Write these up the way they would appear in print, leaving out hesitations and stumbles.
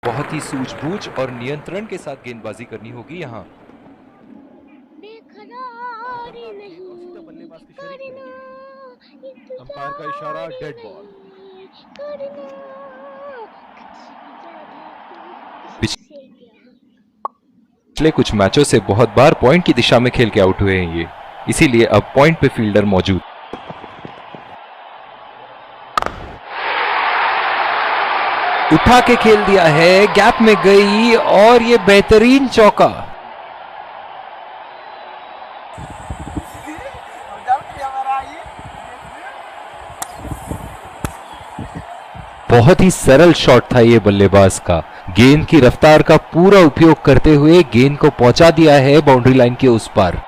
बहुत ही सूझबूझ और नियंत्रण के साथ गेंदबाजी करनी होगी यहाँ। अंपायर का इशारा, डेड बॉल। पिछले कुछ मैचों से बहुत बार पॉइंट की दिशा में खेल के आउट हुए हैं ये, इसीलिए अब पॉइंट पे फील्डर मौजूद। उठा के खेल दिया है, गैप में गई और ये बेहतरीन चौका। बहुत ही सरल शॉट था ये बल्लेबाज का। गेंद की रफ्तार का पूरा उपयोग करते हुए गेंद को पहुंचा दिया है बाउंड्री लाइन के उस पार।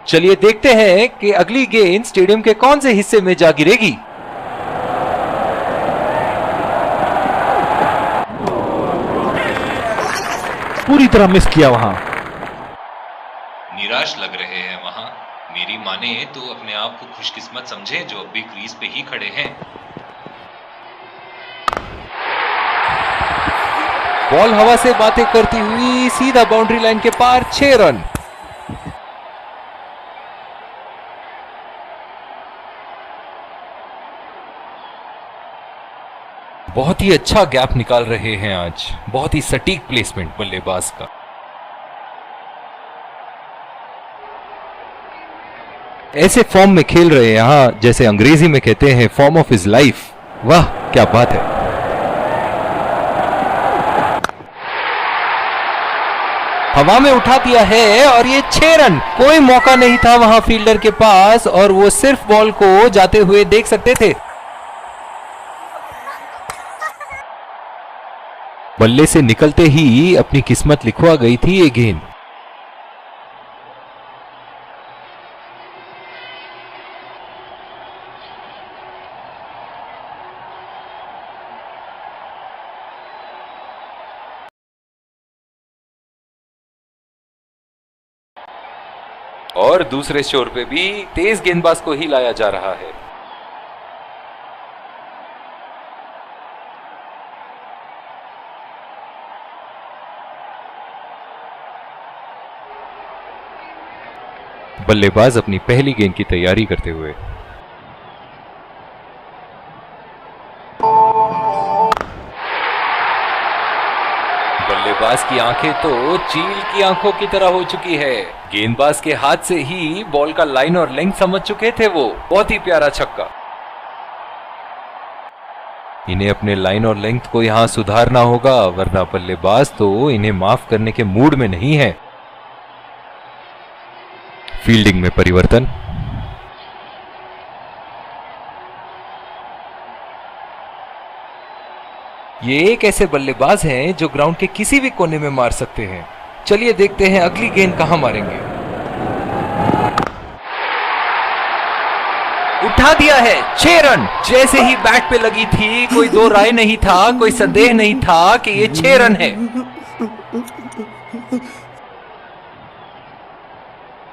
चलिए देखते हैं कि अगली गेंद स्टेडियम के कौन से हिस्से में जा गिरेगी। पूरी तरह मिस किया वहां। निराश लग रहे हैं वहां। मेरी माने तो अपने आप को खुशकिस्मत समझे जो अब भी क्रीज पे ही खड़े हैं। बॉल हवा से बातें करती हुई सीधा बाउंड्री लाइन के पार, 6 रन। बहुत ही अच्छा गैप निकाल रहे हैं आज, बहुत ही सटीक प्लेसमेंट बल्लेबाज का। ऐसे फॉर्म में खेल रहे हैं यहां, जैसे अंग्रेजी में कहते हैं फॉर्म ऑफ हिज लाइफ। वाह क्या बात है। हवा में उठा दिया है और ये 6 रन। कोई मौका नहीं था वहां फील्डर के पास और वो सिर्फ बॉल को जाते हुए देख सकते थे। बल्ले से निकलते ही अपनी किस्मत लिखवा गई थी ये गेंद। और दूसरे छोर पे भी तेज गेंदबाज को ही लाया जा रहा है। बल्लेबाज अपनी पहली गेंद की तैयारी करते हुए। बल्लेबाज की आंखें तो चील की आंखों की तरह हो चुकी है। गेंदबाज के हाथ से ही बॉल का लाइन और लेंथ समझ चुके थे वो। बहुत ही प्यारा छक्का। इन्हें अपने लाइन और लेंथ को यहां सुधारना होगा, वरना बल्लेबाज तो इन्हें माफ करने के मूड में नहीं है। फील्डिंग में परिवर्तन। ये एक ऐसे बल्लेबाज हैं जो ग्राउंड के किसी भी कोने में मार सकते हैं। चलिए देखते हैं अगली गेंद कहां मारेंगे। उठा दिया है, 6 रन। जैसे ही बैट पे लगी थी कोई दो राय नहीं था, कोई संदेह नहीं था कि ये 6 रन है।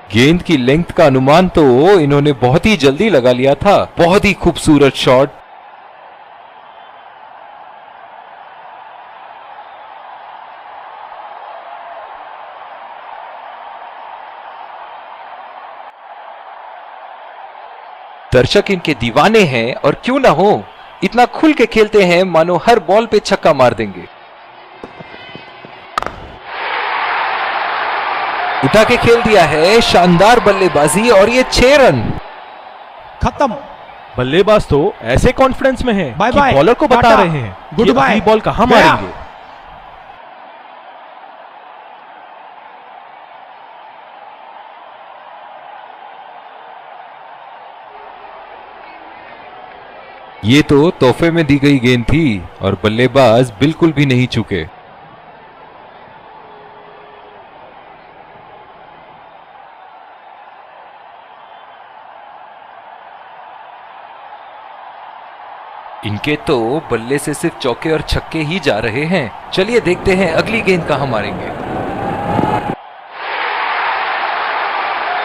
गेंद की लेंथ का अनुमान तो इन्होंने बहुत ही जल्दी लगा लिया था। बहुत ही खूबसूरत शॉट। दर्शक इनके दीवाने हैं और क्यों ना हो, इतना खुल के खेलते हैं मानो हर बॉल पे छक्का मार देंगे। उठा के खेल दिया है, शानदार बल्लेबाजी और ये 6 रन। खत्म। बल्लेबाज तो ऐसे कॉन्फिडेंस में है बाय कि बाय, बॉलर को बता रहे हैं गुड बाय, अगली बॉल कहां मारेंगे। ये तो तोहफे में दी गई गेंद थी और बल्लेबाज बिल्कुल भी नहीं चूके। इनके तो बल्ले से सिर्फ चौके और छक्के ही जा रहे हैं। चलिए देखते हैं अगली गेंद कहां मारेंगे।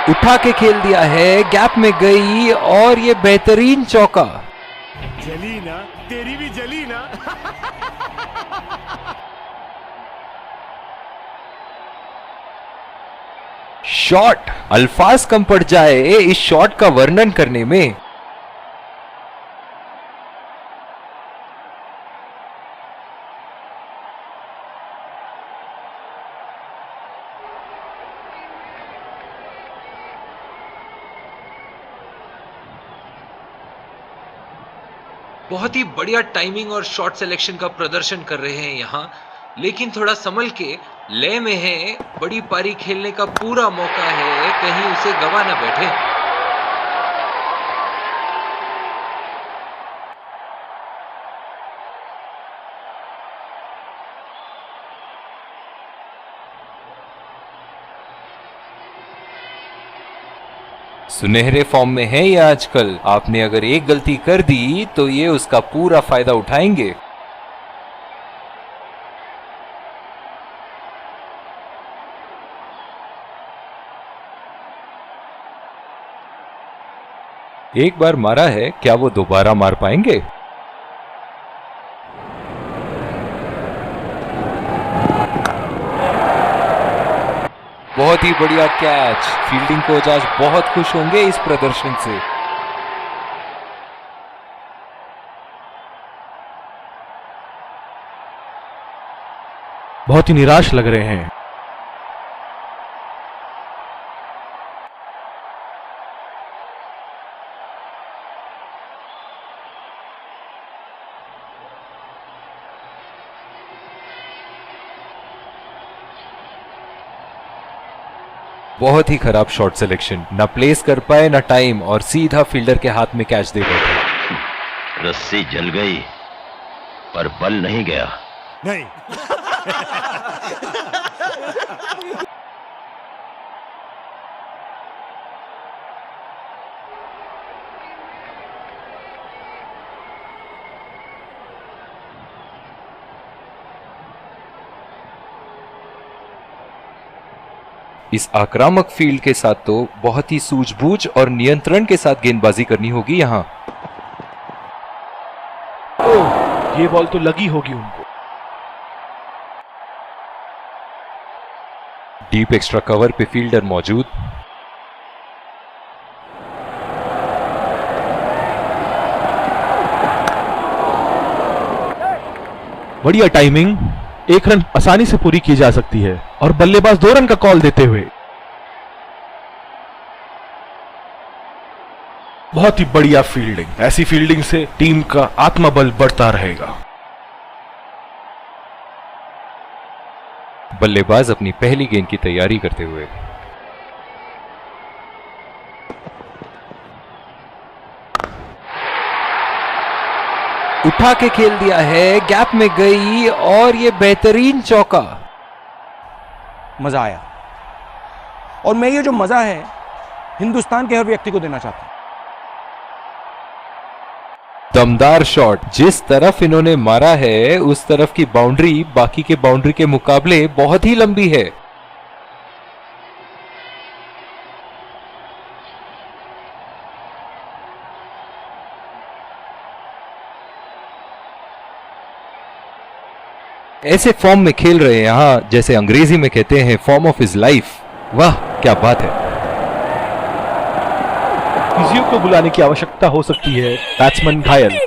उठा के खेल दिया है, गैप में गई और ये बेहतरीन चौका। जली ना, तेरी भी जली ना। शॉट, अल्फाज कम पड़ जाए इस शॉट का वर्णन करने में। बहुत ही बढ़िया टाइमिंग और शॉट सिलेक्शन का प्रदर्शन कर रहे हैं यहाँ, लेकिन थोड़ा संभल के, लय में है, बड़ी पारी खेलने का पूरा मौका है, कहीं उसे गवा ना बैठे। सुनहरे फॉर्म में है ये आजकल। आपने अगर एक गलती कर दी तो ये उसका पूरा फायदा उठाएंगे। एक बार मारा है, क्या वो दोबारा मार पाएंगे? बहुत ही बढ़िया कैच। फील्डिंग कोच आज बहुत खुश होंगे इस प्रदर्शन से। बहुत ही निराश लग रहे हैं। बहुत ही खराब शॉट सिलेक्शन, ना प्लेस कर पाए ना टाइम, और सीधा फील्डर के हाथ में कैच दे बैठे। रस्सी जल गई पर बल नहीं गया। नहीं। इस आक्रामक फील्ड के साथ तो बहुत ही सूझबूझ और नियंत्रण के साथ गेंदबाजी करनी होगी यहां। ओह, ये बॉल तो लगी होगी उनको। डीप एक्स्ट्रा कवर पे फील्डर मौजूद। बढ़िया टाइमिंग, एक रन आसानी से पूरी की जा सकती है और बल्लेबाज 2 रन का कॉल देते हुए। बहुत ही बढ़िया फील्डिंग। ऐसी फील्डिंग से टीम का आत्मबल बढ़ता रहेगा। बल्लेबाज अपनी पहली गेंद की तैयारी करते हुए। उठा के खेल दिया है, गैप में गई और ये बेहतरीन चौका। मजा आया, और मैं ये जो मजा है हिंदुस्तान के हर व्यक्ति को देना चाहता हूं। दमदार शॉट। जिस तरफ इन्होंने मारा है उस तरफ की बाउंड्री बाकी के बाउंड्री के मुकाबले बहुत ही लंबी है। ऐसे फॉर्म में खेल रहे हैं यहां, जैसे अंग्रेजी में कहते हैं फॉर्म ऑफ हिज लाइफ। वाह क्या बात है। फिजियो को बुलाने की आवश्यकता हो सकती है, बैट्समैन घायल।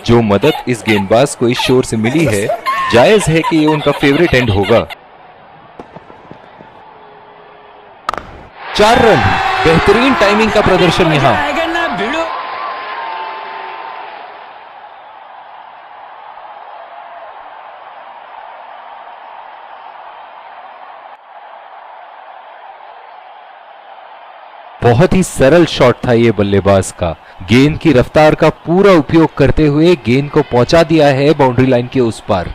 जो मदद इस गेंदबाज को इस शोर से मिली है, जायज है कि ये उनका फेवरेट एंड होगा। 4 रन, बेहतरीन टाइमिंग का प्रदर्शन यहां। बहुत ही सरल शॉट था ये बल्लेबाज का। गेंद की रफ्तार का पूरा उपयोग करते हुए गेंद को पहुंचा दिया है बाउंड्री लाइन के उस पार।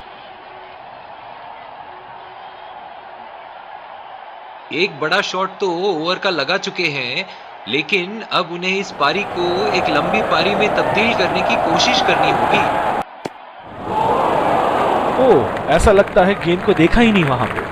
एक बड़ा शॉट तो ओवर का लगा चुके हैं, लेकिन अब उन्हें इस पारी को एक लंबी पारी में तब्दील करने की कोशिश करनी होगी। ओह, ऐसा लगता है गेंद को देखा ही नहीं वहां पे।